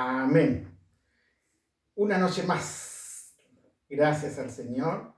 Amén. Una noche más. Gracias al Señor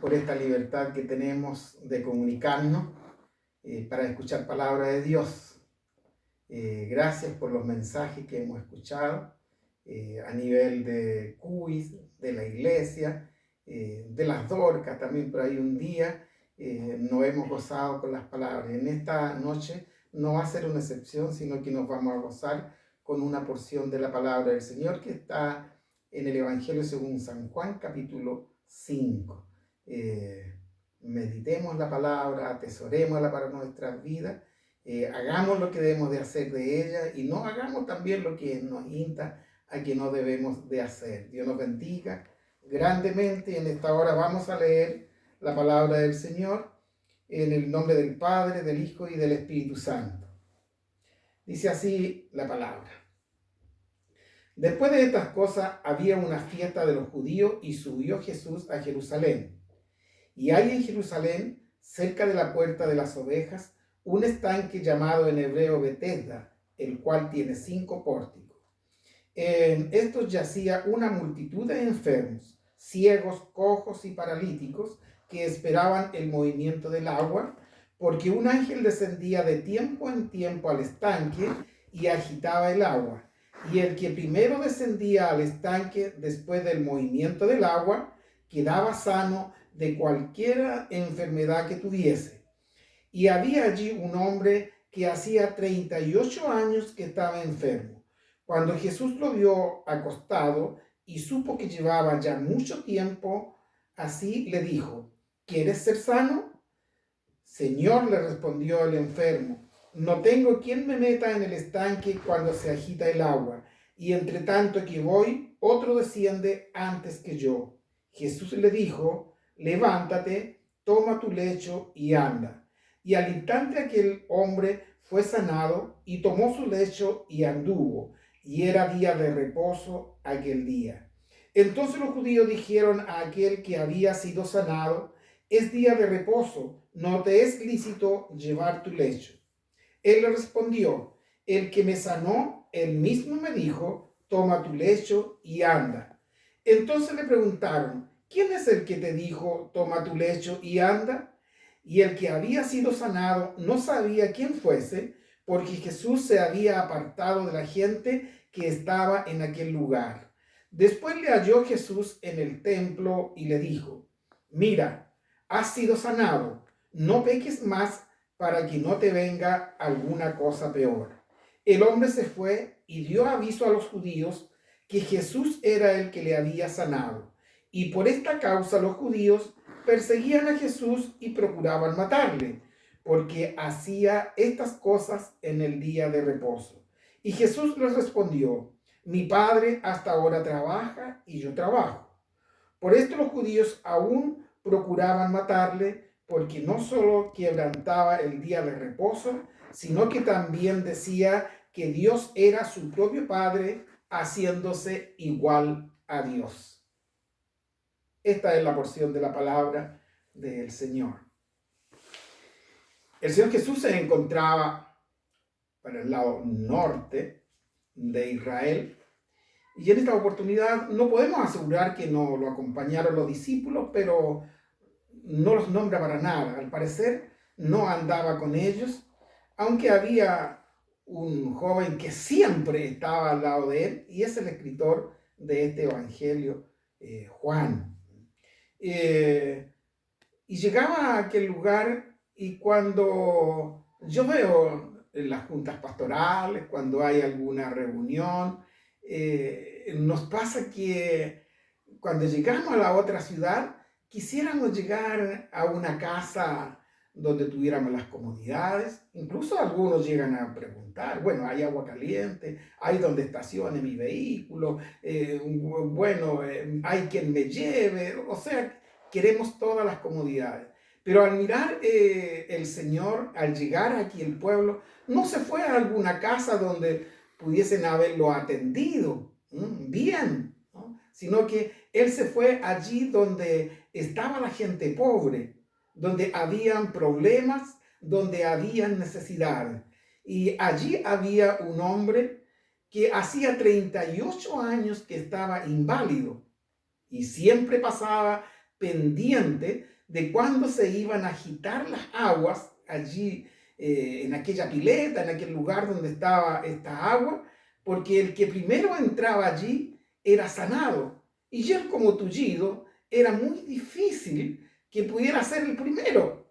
por esta libertad que tenemos de comunicarnos para escuchar palabra de Dios. Gracias por los mensajes que hemos escuchado a nivel de CUIS, de la iglesia, de las Dorcas también por ahí un día. Nos hemos gozado con las palabras. En esta noche no va a ser una excepción, sino que nos vamos a gozar con una porción de la palabra del Señor que está en el Evangelio según San Juan, capítulo 5. Meditemos la palabra, atesorémosla para nuestras vidas, hagamos lo que debemos de hacer de ella y no hagamos también lo que nos insta a que no debemos de hacer. Dios nos bendiga grandemente. En esta hora vamos a leer la palabra del Señor en el nombre del Padre, del Hijo y del Espíritu Santo. Dice así la palabra. Después de estas cosas había una fiesta de los judíos y subió Jesús a Jerusalén. Y hay en Jerusalén, cerca de la puerta de las ovejas, un estanque llamado en hebreo Betesda, el cual tiene 5 pórticos. En estos yacía una multitud de enfermos, ciegos, cojos y paralíticos, que esperaban el movimiento del agua, porque un ángel descendía de tiempo en tiempo al estanque y agitaba el agua. Y el que primero descendía al estanque después del movimiento del agua, quedaba sano de cualquier enfermedad que tuviese. Y había allí un hombre que hacía 38 años que estaba enfermo. Cuando Jesús lo vio acostado y supo que llevaba ya mucho tiempo así, le dijo: ¿Quieres ser sano? Señor, le respondió el enfermo, no tengo quien me meta en el estanque cuando se agita el agua, y entre tanto que voy, otro desciende antes que yo. Jesús le dijo: levántate, toma tu lecho y anda. Y al instante aquel hombre fue sanado y tomó su lecho y anduvo, y era día de reposo aquel día. Entonces los judíos dijeron a aquel que había sido sanado: es día de reposo, no te es lícito llevar tu lecho. Él le respondió: el que me sanó, él mismo me dijo, toma tu lecho y anda. Entonces le preguntaron: ¿quién es el que te dijo, toma tu lecho y anda? Y el que había sido sanado no sabía quién fuese, porque Jesús se había apartado de la gente que estaba en aquel lugar. Después le halló Jesús en el templo y le dijo: mira, has sido sanado, no peques más para que no te venga alguna cosa peor. El hombre se fue y dio aviso a los judíos que Jesús era el que le había sanado. Y por esta causa los judíos perseguían a Jesús y procuraban matarle, porque hacía estas cosas en el día de reposo. Y Jesús les respondió: mi Padre hasta ahora trabaja y yo trabajo. Por esto los judíos aún procuraban matarle, porque no solo quebrantaba el día de reposo, sino que también decía que Dios era su propio Padre, haciéndose igual a Dios. Esta es la porción de la palabra del Señor. El Señor Jesús se encontraba para el lado norte de Israel, y en esta oportunidad no podemos asegurar que no lo acompañaron los discípulos, pero no los nombra para nada. Al parecer no andaba con ellos, aunque había un joven que siempre estaba al lado de él, y es el escritor de este evangelio, Juan. Y llegaba a aquel lugar, y cuando yo veo en las juntas pastorales, cuando hay alguna reunión, nos pasa que cuando llegamos a la otra ciudad, quisiéramos llegar a una casa donde tuviéramos las comodidades. Incluso algunos llegan a preguntar: bueno, ¿hay agua caliente? ¿Hay donde estacione mi vehículo? ¿Hay quien me lleve? O sea, queremos todas las comodidades. Pero al mirar el Señor, al llegar aquí el pueblo, no se fue a alguna casa donde pudiesen haberlo atendido bien, ¿no? Sino que Él se fue allí donde estaba la gente pobre, donde habían problemas, donde habían necesidades. Y allí había un hombre que hacía 38 años que estaba inválido y siempre pasaba pendiente de cuándo se iban a agitar las aguas allí en aquella pileta, en aquel lugar donde estaba esta agua, porque el que primero entraba allí era sanado. Y él, como tullido, era muy difícil que pudiera ser el primero.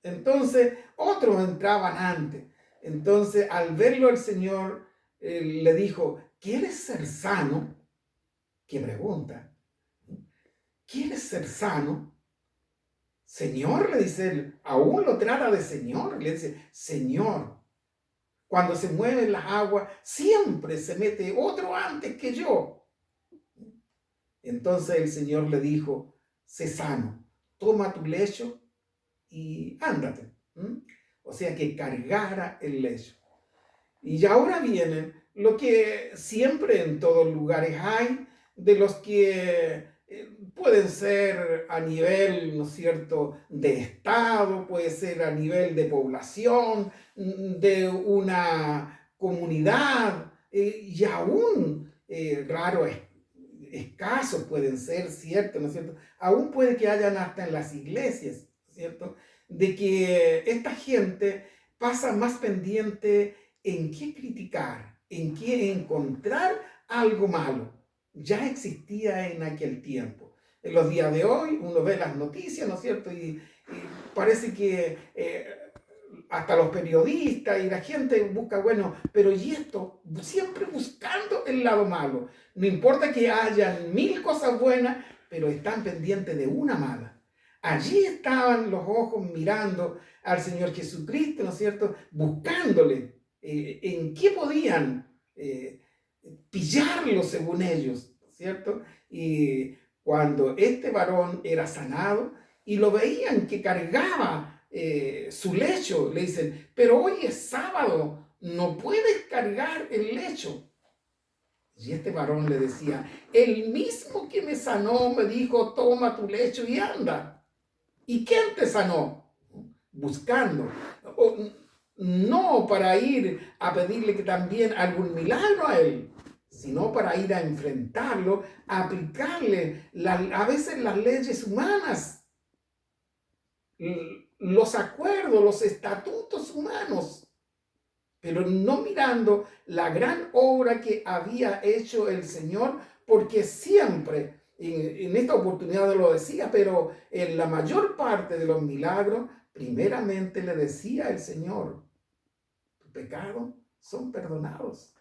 Entonces, otros entraban antes. Entonces, al verlo el Señor le dijo, ¿quieres ser sano? ¿Qué pregunta? ¿Quieres ser sano? Señor, le dice él, aún lo trata de Señor, le dice, Señor. Cuando se mueven las aguas, siempre se mete otro antes que yo. Entonces el Señor le dijo, sé sano, toma tu lecho y ándate. O sea que cargara el lecho. Y ahora viene lo que siempre en todos lugares hay, de los que pueden ser a nivel, ¿no es cierto?, de estado, puede ser a nivel de población, de una comunidad, y aún raros, escasos pueden ser, ¿cierto?, ¿no es cierto? Aún puede que hayan hasta en las iglesias, ¿cierto?, de que esta gente pasa más pendiente en qué criticar, en qué encontrar algo malo. Ya existía en aquel tiempo. En los días de hoy uno ve las noticias, ¿no es cierto? Y parece que hasta los periodistas y la gente busca, bueno, pero y esto, siempre buscando el lado malo. No importa que hayan 1000 cosas buenas, pero están pendientes de una mala. Allí estaban los ojos mirando al Señor Jesucristo, ¿no es cierto? Buscándole en qué podían pillarlo según ellos, ¿cierto? Y cuando este varón era sanado y lo veían que cargaba su lecho, le dicen, pero hoy es sábado, no puedes cargar el lecho. Y este varón le decía, el mismo que me sanó me dijo, toma tu lecho y anda. ¿Y quién te sanó? Buscando. No para ir a pedirle que también algún milagro a él, sino para ir a enfrentarlo, a aplicarle a veces las leyes humanas, los acuerdos, los estatutos humanos, pero no mirando la gran obra que había hecho el Señor, porque siempre, en esta oportunidad lo decía, pero en la mayor parte de los milagros, primeramente le decía el Señor, tus pecados son perdonados.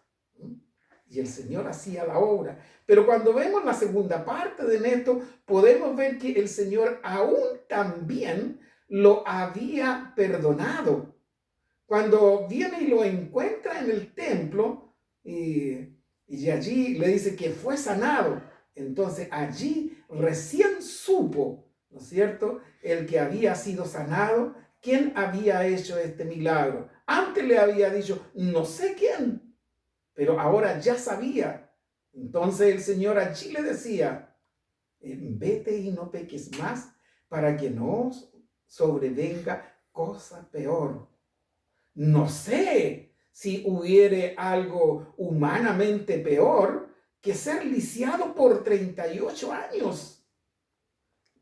Y el Señor hacía la obra. Pero cuando vemos la segunda parte de esto, podemos ver que el Señor aún también lo había perdonado. Cuando viene y lo encuentra en el templo y allí le dice que fue sanado, entonces allí recién supo, ¿no es cierto?, el que había sido sanado, quién había hecho este milagro. Antes le había dicho, no sé quién, pero ahora ya sabía. Entonces el Señor allí le decía, vete y no peques más para que no sobrevenga cosa peor. No sé si hubiere algo humanamente peor que ser lisiado por 38 años.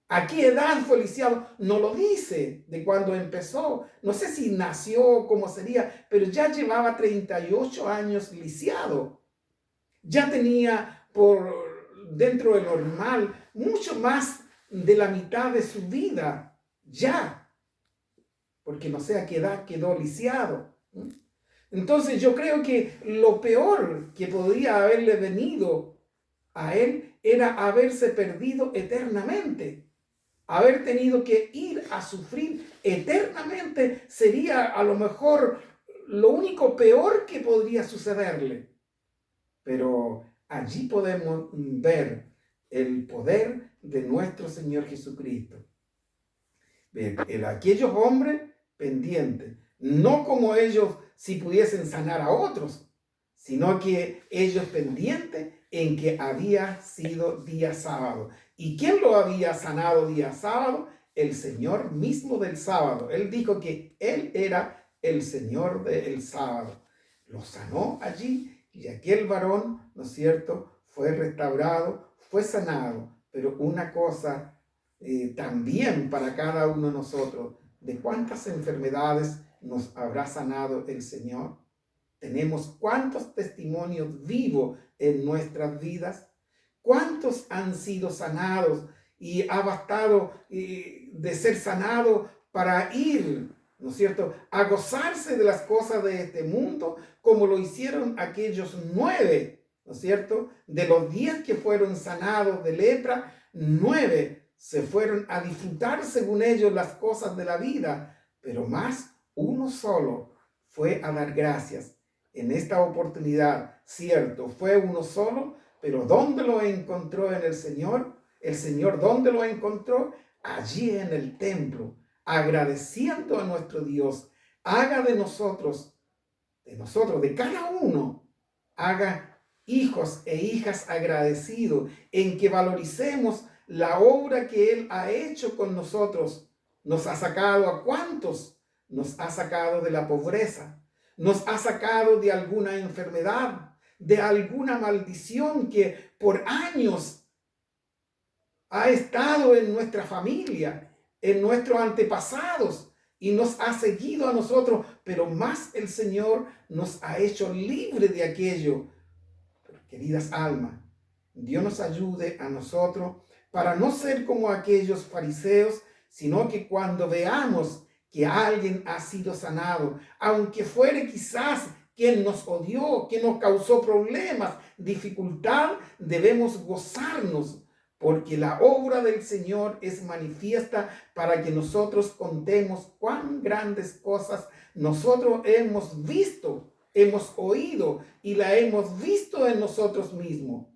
¿A qué edad fue lisiado? No lo dice de cuando empezó. No sé si nació, cómo sería, pero ya llevaba 38 años lisiado. Ya tenía dentro de normal mucho más de la mitad de su vida. Ya. Porque no sé a qué edad quedó lisiado. Entonces yo creo que lo peor que podía haberle venido a él era haberse perdido eternamente. Haber tenido que ir a sufrir eternamente sería a lo mejor lo único peor que podría sucederle. Pero allí podemos ver el poder de nuestro Señor Jesucristo. Aquellos hombres pendientes, no como ellos si pudiesen sanar a otros, sino que ellos pendientes en que había sido día sábado. ¿Y quién lo había sanado día sábado? El Señor mismo del sábado. Él dijo que Él era el Señor del sábado. Lo sanó allí Y aquel varón, ¿no es cierto?, fue restaurado, fue sanado. Pero una cosa también para cada uno de nosotros, ¿de cuántas enfermedades nos habrá sanado el Señor? Tenemos cuántos testimonios vivos en nuestras vidas, cuántos han sido sanados y ha bastado de ser sanado para ir, ¿no es cierto?, a gozarse de las cosas de este mundo, como lo hicieron aquellos 9, ¿no es cierto? De los 10 que fueron sanados de lepra, 9 se fueron a disfrutar según ellos las cosas de la vida, pero más uno solo fue a dar gracias. En esta oportunidad, cierto, fue uno solo, pero ¿dónde lo encontró en el Señor? El Señor, ¿dónde lo encontró? Allí en el templo, agradeciendo a nuestro Dios. Haga de nosotros, de cada uno, haga hijos e hijas agradecidos, en que valoricemos la obra que Él ha hecho con nosotros. Nos ha sacado ¿a cuántos? Nos ha sacado de la pobreza, nos ha sacado de alguna enfermedad, de alguna maldición que por años ha estado en nuestra familia, en nuestros antepasados, y nos ha seguido a nosotros, pero más el Señor nos ha hecho libre de aquello. Pero, queridas almas, Dios nos ayude a nosotros para no ser como aquellos fariseos, sino que cuando veamos que alguien ha sido sanado, aunque fuere quizás quien nos odió, quien nos causó problemas, dificultad, debemos gozarnos, porque la obra del Señor es manifiesta para que nosotros contemos cuán grandes cosas nosotros hemos visto, hemos oído y la hemos visto en nosotros mismos.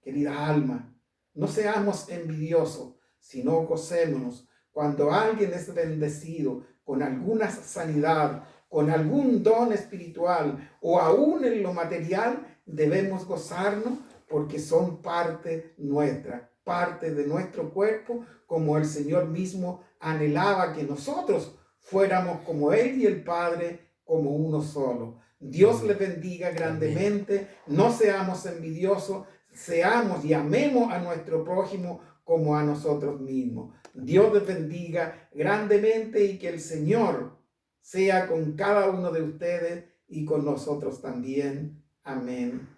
Querida alma, no seamos envidiosos, sino gocémonos cuando alguien es bendecido con alguna sanidad, con algún don espiritual o aún en lo material. Debemos gozarnos porque son parte nuestra, parte de nuestro cuerpo, como el Señor mismo anhelaba que nosotros fuéramos como Él y el Padre, como uno solo. Dios les bendiga grandemente. No seamos envidiosos, seamos y amemos a nuestro prójimo como a nosotros mismos. Dios les bendiga grandemente y que el Señor sea con cada uno de ustedes y con nosotros también. Amén.